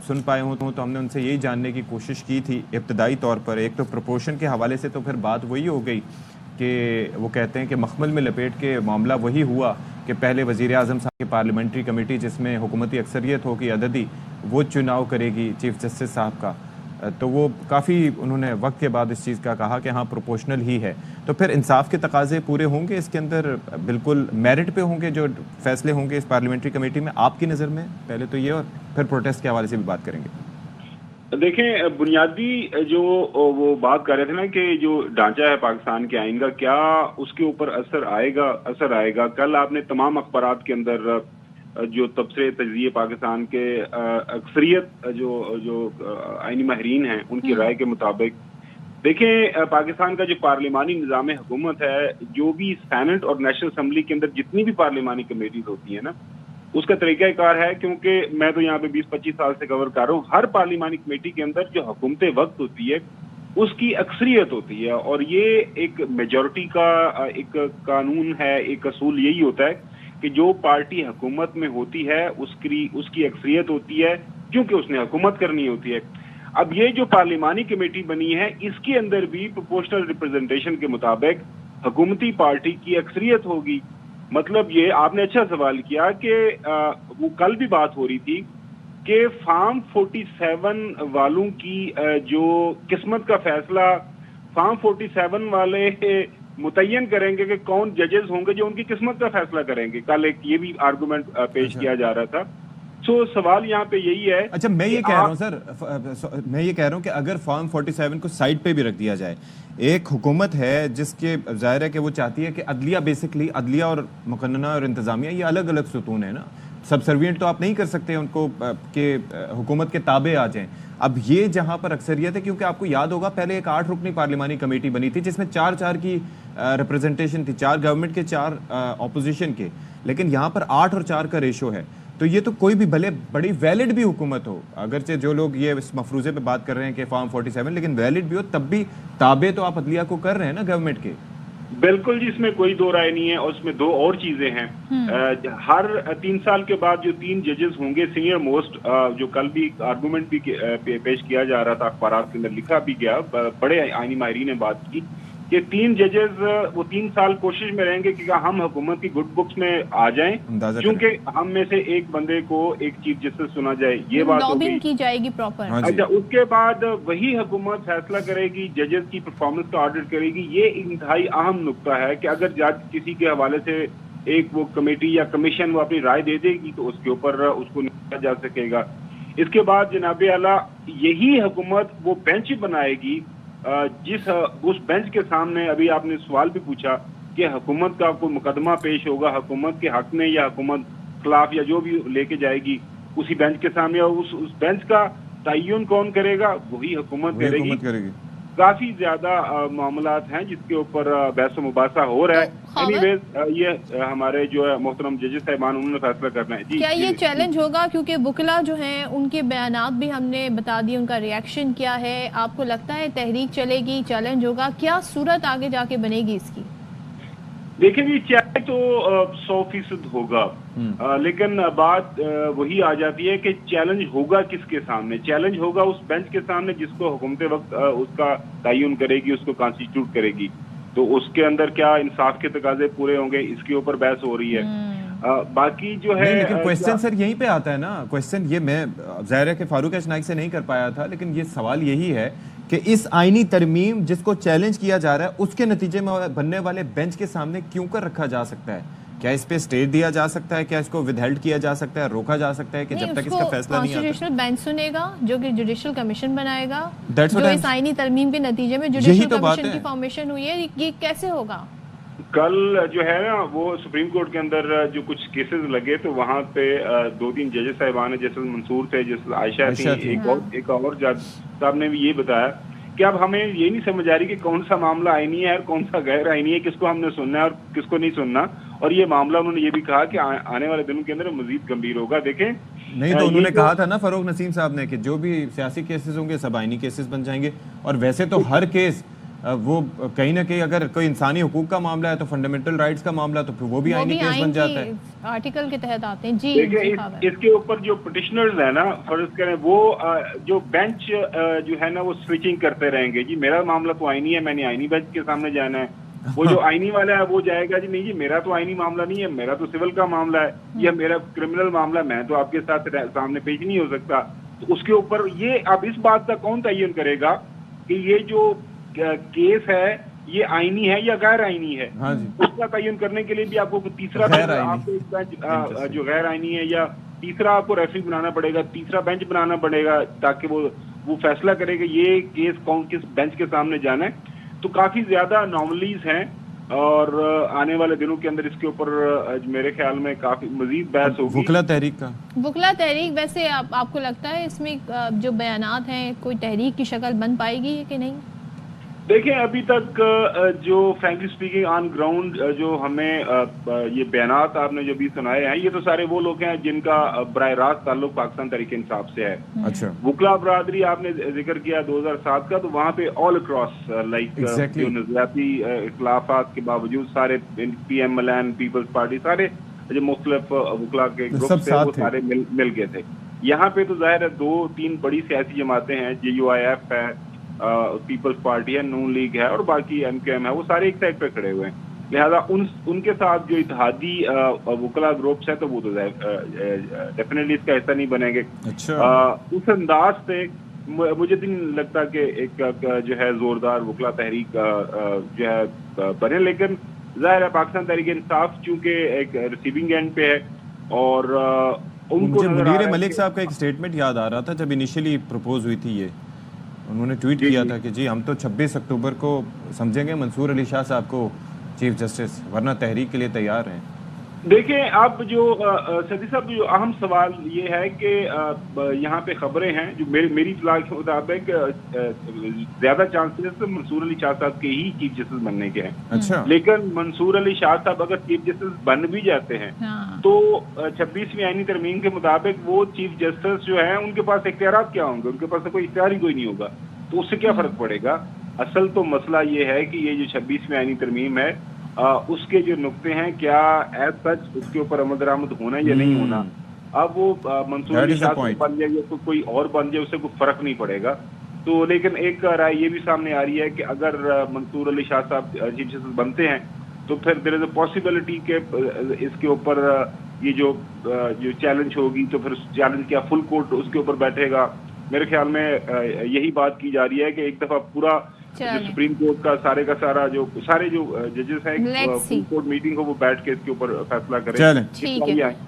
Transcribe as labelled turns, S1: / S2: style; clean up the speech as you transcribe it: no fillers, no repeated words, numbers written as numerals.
S1: सुन पाए हों तो हमने उनसे यही जानने की कोशिश की थी इब्तदाई तौर पर। एक तो प्रोपोर्शन के हवाले से तो फिर बात वही हो गई कि वो कहते हैं कि मखमल में लपेट के मामला वही हुआ कि पहले वज़ीर आज़म साहब की पार्लियामेंट्री कमेटी जिसमें हुकूमती अक्सरियत होगी अददी, वो चुनाव करेगी चीफ जस्टिस साहब का। तो वो काफ़ी उन्होंने वक्त के बाद इस चीज़ का कहा कि हाँ प्रोपोर्शनल ही है। तो फिर इंसाफ के तकाजे पूरे होंगे इसके अंदर, बिल्कुल मेरिट पे होंगे जो फैसले होंगे इस पार्लियामेंट्री कमेटी में आपकी नज़र में? पहले तो ये, और फिर प्रोटेस्ट के हवाले से भी बात करेंगे।
S2: देखें, बुनियादी जो वो बात कर रहे थे ना कि जो ढांचा है पाकिस्तान के आइन का, क्या उसके ऊपर असर आएगा। कल आपने तमाम अखबारात के अंदर जो तबसरे तजज़िये पाकिस्तान के अक्सरियत जो आइनी माहिरीन हैं उनकी राय के मुताबिक, देखें पाकिस्तान का जो पार्लिमानी निज़ाम हुकूमत है, जो भी सेनेट और नेशनल असम्बली के अंदर जितनी भी पार्लिमानी कमेटीज होती है ना, उसका तरीक़ाकार है, क्योंकि मैं तो यहाँ पे 20-25 साल से कवर कर रहा हूँ, हर पार्लिमानी कमेटी के अंदर जो हुकूमत वक्त होती है उसकी अक्सरियत होती है, और ये एक मेजॉरिटी का एक कानून है, एक असूल यही होता है कि जो पार्टी हुकूमत में होती है उसकी अक्सरियत होती है, क्योंकि उसने हुकूमत करनी होती है। अब ये जो पार्लिमानी कमेटी बनी है, इसके अंदर भी प्रोपोर्शनल रिप्रेजेंटेशन के मुताबिक हुकूमती पार्टी की अक्सरियत होगी। मतलब ये आपने अच्छा सवाल किया कि वो कल भी बात हो रही थी कि फॉर्म 47 वालों की जो किस्मत का फैसला फॉर्म 47 वाले मुतय्यन करेंगे कि कौन जजेस होंगे जो उनकी किस्मत का फैसला करेंगे। कल एक ये भी आर्गुमेंट पेश किया जा रहा था। तो सवाल यहाँ पे यही है।
S1: अच्छा, मैं ये कह रहा हूँ सर, मैं ये कह रहा हूँ कि अगर फॉर्म 47 को साइड पे भी रख दिया जाए, एक हुकूमत है जिसके जाहिर है कि वो चाहती है कि अदलिया, बेसिकली अदलिया और मुकन्नना और इंतजामिया ये अलग अलग सुतून है ना, सबसर्विएंट तो आप नहीं कर सकते उनको कि हुकूमत के ताबे आ जाएं। अब ये जहां पर अक्सरियत है, क्योंकि आपको याद होगा पहले एक 8 रुकनी पार्लिमानी कमेटी बनी थी जिसमें 4-4 की रिप्रेजेंटेशन थी, 4 गवर्नमेंट के 4 ऑपोजिशन के, लेकिन यहाँ पर 8 और 4 का रेशो है। तो ये तो कोई भी भले बड़ी वैलिड भी हुकूमत हो, अगरचे जो लोग ये इस मफरूजे पे बात कर रहे हैं कि फॉर्म 47, लेकिन वैलिड भी हो तब भी ताबे तो आप अदलिया को कर रहे हैं ना गवर्नमेंट के।
S2: बिल्कुल जी, इसमें कोई दो राय नहीं है। और इसमें दो और चीजें हैं। हर 3 साल के बाद जो 3 जजेस होंगे सीनियर मोस्ट, जो कल भी आर्गूमेंट भी पेश किया जा रहा था, अखबारात के अंदर लिखा भी गया, बड़े आईनी माहिरीन ने बात की कि 3 जजेस वो 3 साल कोशिश में रहेंगे कि हम हुकूमत की गुड बुक्स में आ जाएं, क्योंकि हम में से एक बंदे को एक चीफ जस्टिस चुना जाए। ये बात
S3: लॉबिंग की जाएगी प्रॉपर।
S2: अच्छा, उसके बाद वही हुकूमत फैसला करेगी, जजेस की परफॉर्मेंस का ऑडिट करेगी। ये इंतहाई अहम नुक्ता है कि अगर जज किसी के हवाले से एक वो कमेटी या कमीशन वो अपनी राय दे देगी तो उसके ऊपर उसको निकाला जा सकेगा। इसके बाद जनाबे आला यही हुकूमत वो बेंच बनाएगी, जिस उस बेंच के सामने अभी आपने सवाल भी पूछा कि हुकूमत का कोई मुकदमा पेश होगा हुकूमत के हक में या हुकूमत खिलाफ या जो भी लेके जाएगी उसी बेंच के सामने, और उस बेंच का तयन कौन करेगा? वही हुकूमत करेगी। काफी ज्यादा मामलात हैं जिसके ऊपर बहस मुबासा हो रहा है। एनीवेज ये हमारे जो है मोहतरम जजेस साहिबान उन्होंने फैसला करना है। जी,
S3: क्या ये चैलेंज होगा? क्योंकि वकीला जो हैं उनके बयानात भी हमने बता दिए, उनका रिएक्शन क्या है। आपको लगता है तहरीक चलेगी, चैलेंज होगा? क्या सूरत आगे जाके बनेगी इसकी?
S2: देखिए जी, चाहे तो 100% होगा, लेकिन बात वही आ जाती है कि चैलेंज होगा किसके सामने? चैलेंज होगा उस बेंच के सामने जिसको हुकूमत वक्त उसका तयन करेगी, उसको कॉन्स्टिट्यूट करेगी। तो उसके अंदर क्या इंसाफ के तकाजे पूरे होंगे, इसके ऊपर बहस हो रही है। बाकी जो है,
S1: लेकिन क्वेश्चन सर यहीं पे आता है ना, क्वेश्चन ये मैं जाहिर है कि फारूक एच नाइक से नहीं कर पाया था, लेकिन ये सवाल यही है कि इस आईनी तरमीम जिसको चैलेंज किया जा रहा है उसके नतीजे में बनने वाले बेंच के सामने क्यों कर रखा जा सकता है? क्या इस पे स्टे दिया जा सकता है? क्या इसको विदहेल्ड किया जा सकता है, रोका जा सकता है कि जब तक इसका फैसला नहीं आता?
S3: कॉन्स्टिट्यूशनल बेंच सुनेगा जो कि जुडिशियल कमीशन बनाएगा, जो इस आईनी तरमीम के नतीजे में जुडिशियल कमीशन की फॉर्मेशन हुई है। ये कैसे होगा?
S2: कल जो है ना वो सुप्रीम कोर्ट के अंदर जो कुछ केसेस लगे तो वहाँ पे 2-3 जजेस साहिबान है, जैसे मंसूर थे, जैसे आयशा थी, एक और जज साहब ने भी ये बताया कि अब हमें ये नहीं समझ आ रही कि कौन सा मामला आईनी है और कौन सा गैर आईनी है, किसको हमने सुनना है और किसको नहीं सुनना। और ये मामला उन्होंने ये भी कहा कि आने वाले दिनों के अंदर मजीद गंभीर होगा। देखें,
S1: नहीं तो उन्होंने कहा था ना फरूक नसीम साहब ने कि जो भी सियासी केसेस होंगे सब आईनी केसेस बन जाएंगे, और वैसे तो हर केस वो कहीं ना कहीं अगर कोई इंसानी हुकूक का मामला है तो फंडामेंटल राइट्स का मामला, तो फिर वो भी आईनी केस बन जाता है,
S3: आर्टिकल के तहत आते हैं। जी
S2: देखिए इसके ऊपर जो पिटिशनर्स है ना, फर्ज करें वो जो बेंच जो है ना वो स्विचिंग करते रहेंगे, जी मेरा मामला तो आईनी है, मैंने आईनी बेंच के सामने जाना है। वो जो आईनी वाला है वो जाएगा जी नहीं जी मेरा तो आईनी मामला नहीं है, मेरा तो सिविल का मामला है या मेरा क्रिमिनल मामला, मैं तो आपके साथ सामने पेश नहीं हो सकता। तो उसके ऊपर ये अब इस बात का कौन तयन करेगा कि ये जो केस है ये आईनी है या गैर आईनी है?
S1: हाँ जी।
S2: उसका तयन करने के लिए भी आपको तीसरा आपको एक बेंच जो गैर आईनी है या तीसरा आपको रेफरी बनाना पड़ेगा, तीसरा बेंच बनाना पड़ेगा ताकि वो फैसला करे कि ये केस कौन किस बेंच के सामने जाना है। तो काफी ज्यादा अनॉमलीज हैं और आने वाले दिनों के अंदर इसके ऊपर मेरे ख्याल में काफी मजीद बहस होगी।
S1: वकला तहरीक का
S3: वकला तहरीक, वैसे आपको लगता है इसमें जो बयानात हैं कोई तहरीक की शक्ल बन पाएगी कि नहीं?
S2: देखें अभी तक जो फ्रैंकली स्पीकिंग ऑन ग्राउंड जो हमें ये बयानात आपने जो भी सुनाए हैं ये तो सारे वो लोग हैं जिनका बराह रास्त ताल्लुक पाकिस्तान तहरीक इंसाफ से है।
S1: अच्छा।
S2: वकला बरादरी आपने जिक्र किया 2007 का, तो वहाँ पे ऑल अक्रॉस लाइक जो नजरियाती इख्लाफात के बावजूद सारे PMLN पीपल्स पार्टी सारे जो मुख्तलिफ वकला के ग्रुप थे वो सारे मिल गए थे। यहाँ पे तो जाहिर है 2-3 बड़ी सियासी जमातें हैं, JUIF है, पीपल्स पार्टी है, नून लीग है और बाकी MKM है, वो सारे एक साइड पे खड़े हुए हैं। लिहाजा उनके साथ जो इत्तेहादी वकला ग्रुप्स है तो वो तो डेफिनेटली इसका हिस्सा नहीं बनेंगे।
S1: अच्छा।
S2: उस अंदाज से मुझे नहीं लगता कि एक जो है जोरदार वकला तहरीक जो है बने, लेकिन जाहिर है पाकिस्तान तहरीक इंसाफ चूंकि एक रिसीविंग एंड पे है और उनको
S1: मुनीर मलिक साहब का एक स्टेटमेंट याद आ रहा था जब इनिशियली प्रपोज हुई थी, ये उन्होंने ट्वीट किया था कि जी हम तो 26 अक्टूबर को समझेंगे मंसूर अली शाह साहब को चीफ जस्टिस, वरना तहरीक के लिए तैयार हैं।
S2: देखिए अब जो सदी साहब जो अहम सवाल ये है कि यहाँ पे खबरें हैं जो मेरी इत्तला के मुताबिक ज्यादा चांसेस मंसूर अली शाह साहब के ही चीफ जस्टिस बनने के हैं।
S1: अच्छा।
S2: लेकिन मंसूर अली शाह साहब अगर चीफ जस्टिस बन भी जाते हैं तो 26वीं आईनी तरमीम के मुताबिक वो चीफ जस्टिस जो है उनके पास इख्तियारात क्या होंगे? उनके पास तो कोई इख्तियार ही कोई नहीं होगा, तो उससे क्या फर्क पड़ेगा? असल तो मसला ये है कि ये जो 26वीं आईनी तरमीम है उसके जो नुक्ते हैं क्या एज सच उसके ऊपर अमल दरामद होना या नहीं होना। अब वो मंसूर अली शाह बन जाए या तो कोई और बन जाए उससे कोई फर्क नहीं पड़ेगा। तो लेकिन एक राय ये भी सामने आ रही है कि अगर मंसूर अली शाह साहब चीफ जस्टिस बनते हैं तो फिर देयर इज अ पॉसिबिलिटी के इसके ऊपर ये जो चैलेंज होगी तो फिर चैलेंज क्या फुल कोर्ट उसके ऊपर बैठेगा। मेरे ख्याल में यही बात की जा रही है कि एक दफा पूरा जो सुप्रीम कोर्ट का सारे जो जजेस हैं फुल कोर्ट मीटिंग हो वो बैठ के इसके ऊपर फैसला करें।
S1: ठीक है।